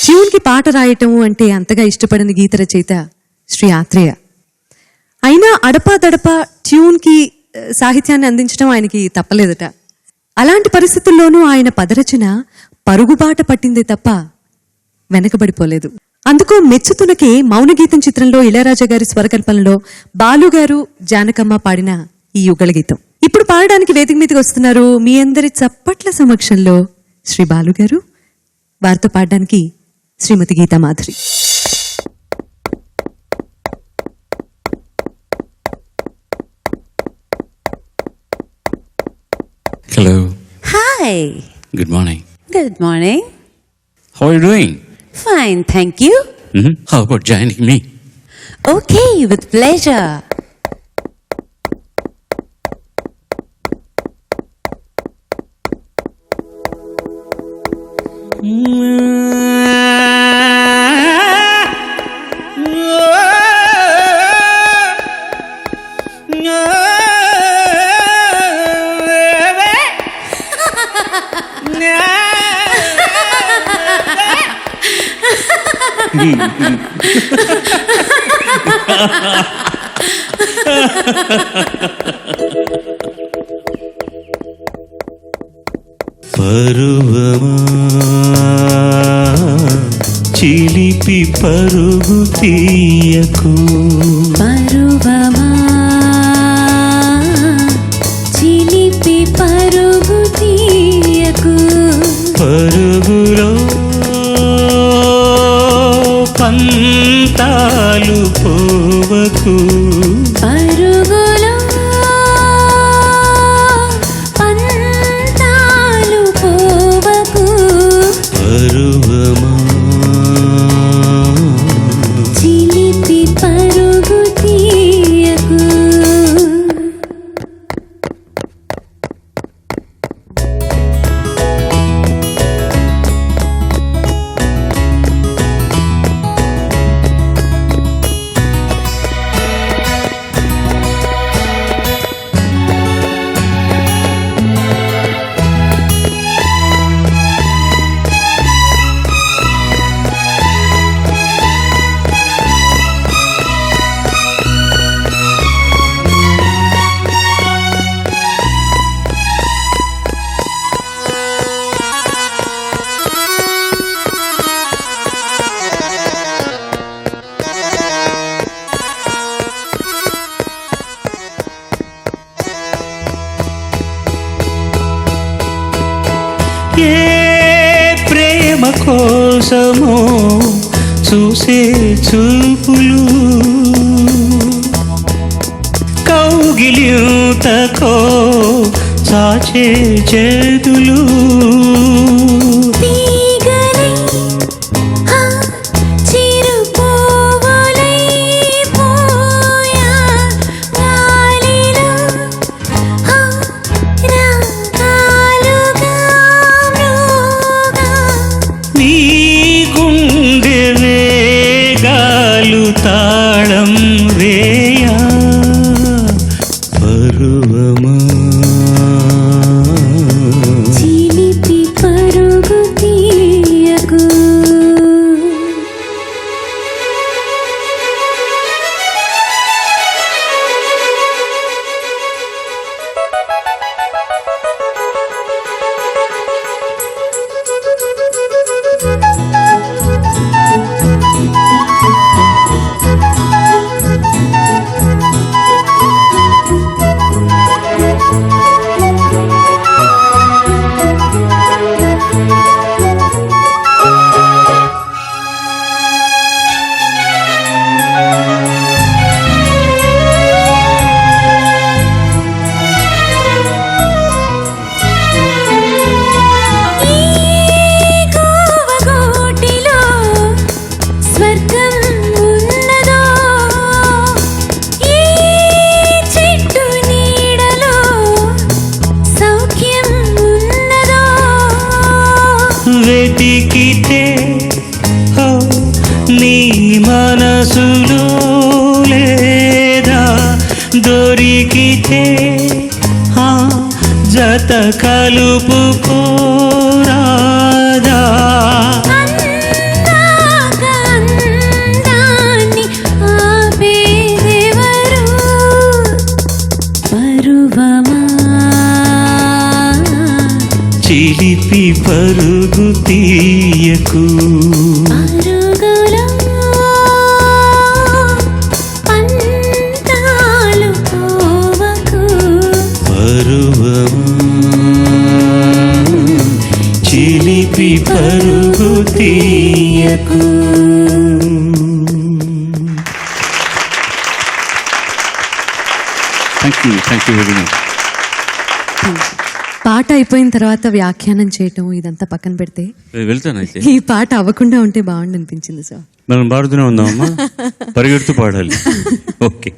ట్యూన్కి పాట రాయటం అంటే అంతగా ఇష్టపడని గీత రచయిత శ్రీ ఆత్రేయ. అయినా అడపాదడపా ట్యూన్కి సాహిత్యాన్ని అందించడం ఆయనకి తప్పలేదట. అలాంటి పరిస్థితుల్లోనూ ఆయన పదరచన పరుగుబాట పట్టిందే తప్ప వెనకబడిపోలేదు. అందుకు మెచ్చుతునకే మౌనగీతం చిత్రంలో ఇళయరాజా గారి స్వరకల్పనలో బాలుగారు జానకమ్మ పాడిన ఈ యుగళ గీతం ఇప్పుడు పాడడానికి వేదిక మీదకి వస్తున్నారు. మీ అందరి చప్పట్ల సమక్షంలో శ్రీ బాలుగారు, వారితో పాడడానికి శ్రీమతి Gita Madhuri. Hello. Hi. Good morning. Good morning. How are you doing? Fine, thank you. How about joining me? Okay, with pleasure. పరువమా చిలిపి పరుగు తీయకు, పరువమా చిలిపి పరుగు తీయకు, పరుగులో పంతాలు పోవకు, పరుగులో పంతాలు పోవకు, పరువమా చిలిపి పరుగు తీయకు. ఏ ప్రేమ కోసమో చూసే చూపులు, కౌగిలింతకో చాచే చేతులు, తీగలై హా చిరుపువ్వులై పోయా గాలిలో హా రాగాలుగా మృగా, నీ గుండె వేగాలు తాళం వేయా, పరువమా చిలిపి పరుగు తీయకు. వెతికితే నీ మనసులో లేదా దొరికితే జత కలుపుకోరాదా. తీయకు పరుగులో పంతాలు పోవకు చిలిపి పరుగు తీయకు. Thank you very much. పాట అయిపోయిన తర్వాత వ్యాఖ్యానం చేయటం ఇదంతా పక్కన పెడితే వెళ్తాను అయితే. ఈ పాట అవ్వకుండా ఉంటే బాగుండి అనిపించింది సార్. మనం పాడుతూనే ఉందామమ్మా, పరిగెడుతూ పాడాలి. ఓకే.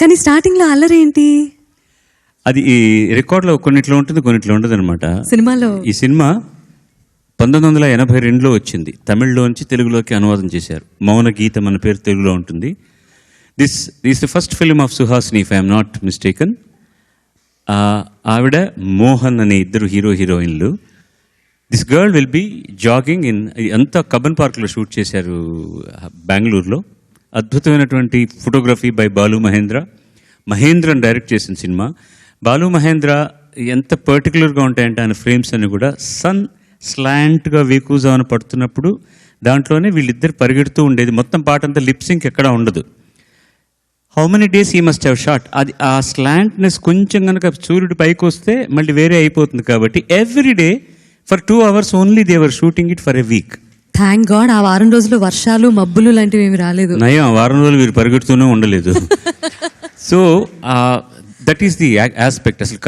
కానీ స్టార్టింగ్ లో అల్లరి ఏంటి? అది ఈ రికార్డులో కొన్నిట్లో ఉంటుంది, కొన్నిట్లో ఉండదు అనమాట. సినిమాలో ఈ సినిమా 1982లో వచ్చింది. తమిళ్లోంచి తెలుగులోకి అనువాదం చేశారు. మౌన గీతం అన్న పేరు తెలుగులో ఉంటుంది. This the first film of Suhasini, if I'm not mistaken. ఆవిడ మోహన్ అనే ఇద్దరు హీరోయిన్లు. This girl will be jogging in, అంతా కబ్బన్ పార్క్లో షూట్ చేశారు బెంగళూరులో. అద్భుతమైనటువంటి photography by Balu Mahendran direct చేసిన సినిమా. బాలు మహేంద్ర ఎంత పర్టికులర్గా ఉంటాయంటే ఆయన ఫ్రేమ్స్ అన్ని కూడా సన్ స్లాంట్గా వేకుజాను పడుతున్నప్పుడు దాంట్లోనే వీళ్ళిద్దరు పరిగెడుతూ ఉండేది. మొత్తం పాట అంతా లిప్సింక్ ఎక్కడా ఉండదు. హౌ మెనీ డేస్ ఈ మస్ట్ హ్యావ్ షాట్. అది ఆ స్లాంట్నెస్ కొంచెం కనుక సూర్యుడు పైకి వస్తే మళ్ళీ వేరే అయిపోతుంది. కాబట్టి every day for 2 hours only they were shooting it for a week. Thank God ఆ వారం రోజులు వర్షాలు మబ్బులు లాంటివి ఏమి రాలేదు. నయం, వారం రోజులు వీరు పరిగెడుతూనే ఉండలేదు. So that is the aspect. అసలు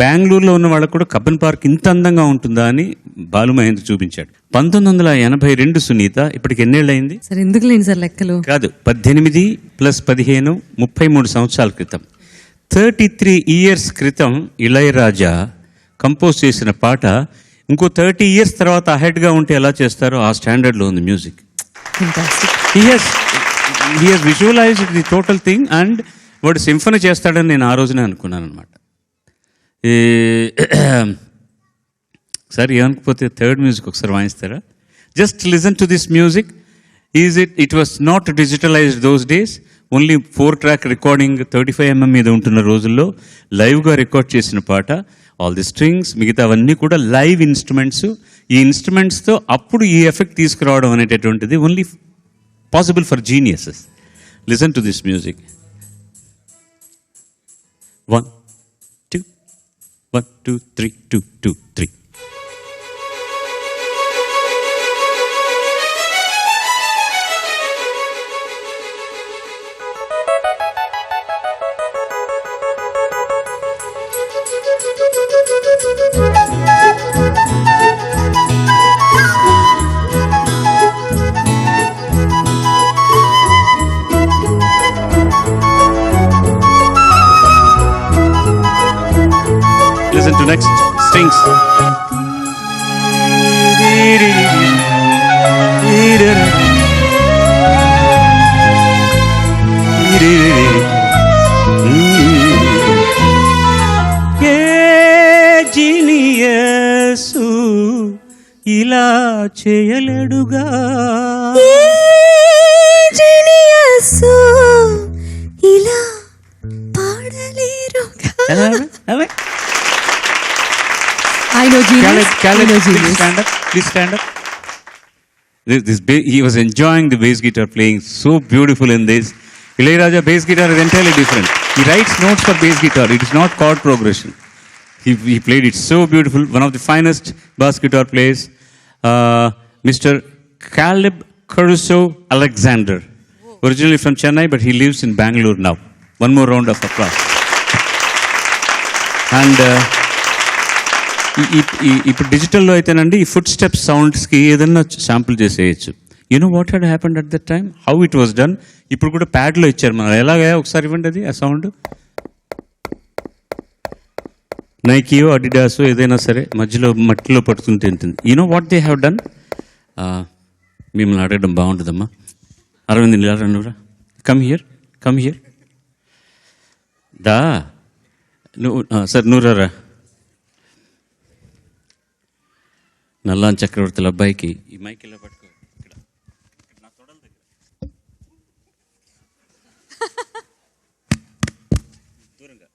బెంగళూరులో ఉన్న వాళ్ళకు కూడా కబ్బన్ పార్క్ ఇంత అందంగా ఉంటుందా అని బాలు మహేంద్ర చూపించాడు. 1982 సునీత, ఇప్పటికి ఎన్నేళ్ళు అయింది? సరే ఎందుకు లేండి సార్ లెక్కలు. కాదు, 18 + 15 33 సంవత్సరాల క్రితం, 33 years క్రితం ఇళయరాజా కంపోజ్ చేసిన పాట ఇంకో 30 years తర్వాత అహెడ్గా ఉంటే ఎలా చేస్తారో ఆ స్టాండర్డ్లో ఉంది music. He has visualized the total thing and వాడు సింఫనీ చేస్తాడని నేను ఆ రోజునే అనుకున్నాను అనమాట. సరే ఏమనుకోపోతే థర్డ్ మ్యూజిక్ ఒకసారి వాయిస్తారా? Just listen to this music. It was not digitalized those days. Only 4-track recording 35mm మీద ఉంటున్న రోజుల్లో లైవ్గా రికార్డ్ చేసిన పాట. ఆల్ ది స్ట్రింగ్స్ మిగతా అవన్నీ కూడా లైవ్ ఇన్స్ట్రుమెంట్స్. ఈ ఇన్స్ట్రుమెంట్స్తో అప్పుడు ఈ ఎఫెక్ట్ తీసుకురావడం అనేటటువంటిది only possible for geniuses. Listen to this music. 1 2 1 2 3 2 2 3. Listen to next strings. జీనియసు ఇలా చేయలేడుగా, జీనియస్సు ఇలా పాడలేరుగా. I know genius. Caleb, I know please genius. stand up. Please stand up. He was enjoying the bass guitar playing so beautiful in this. Ilayaraja bass guitar is entirely different. He writes notes for bass guitar. It is not chord progression. He played it so beautiful. One of the finest bass guitar players, Mr. Caleb Caruso Alexander. Originally from Chennai, but he lives in Bangalore now. One more round of applause. And ఇప్పుడు డిజిటల్లో అయితేనండి ఈ foot step సౌండ్స్కి ఏదన్నా sample చేసేయచ్చు. You know what had happened at that time, how it was done. ఇప్పుడు కూడా ప్యాడ్లో ఇచ్చారు మనం. ఎలాగా ఒకసారి ఇవ్వండి అది ఆ సౌండ్. నైకీయో అడిడాసో ఏదైనా సరే మధ్యలో మట్టిలో పడుతుంటే ఉంటుంది. You know what they have done. మిమ్మల్ని అడగడం బాగుంటుందమ్మా. అరవింద్ ఇలా రండిరా. కమ్ హియర్ దా. నువ్వు సార్ నూరారా. నల్లాన్ చక్రవర్తుల అబ్బాయికి ఈ మైక్ ఇలా పట్టుకో. ఇక్కడ నా తొడల దగ్గర దూరంగా.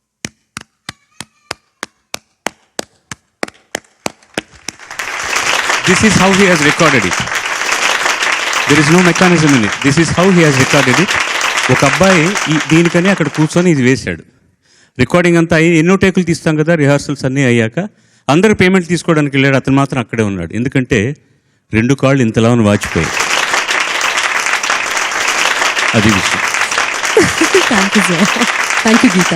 This is how he has recorded it. There is no mechanism in it. This is how he has recorded it. ఒక అబ్బాయి దీనికని అక్కడ కూర్చొని ఇది వేశాడు. రికార్డింగ్ అంతా అయ్యి ఎన్నో టేకులు తీస్తాం కదా, రిహార్సల్స్ అన్నీ అయ్యాక అందరూ పేమెంట్ తీసుకోవడానికి వెళ్ళాడు. అతను మాత్రం అక్కడే ఉన్నాడు. ఎందుకంటే 2 కాళ్ళు ఇంతలా వాచిపోయాయి. అది విషయం. Thank you sir. Thank you Gita.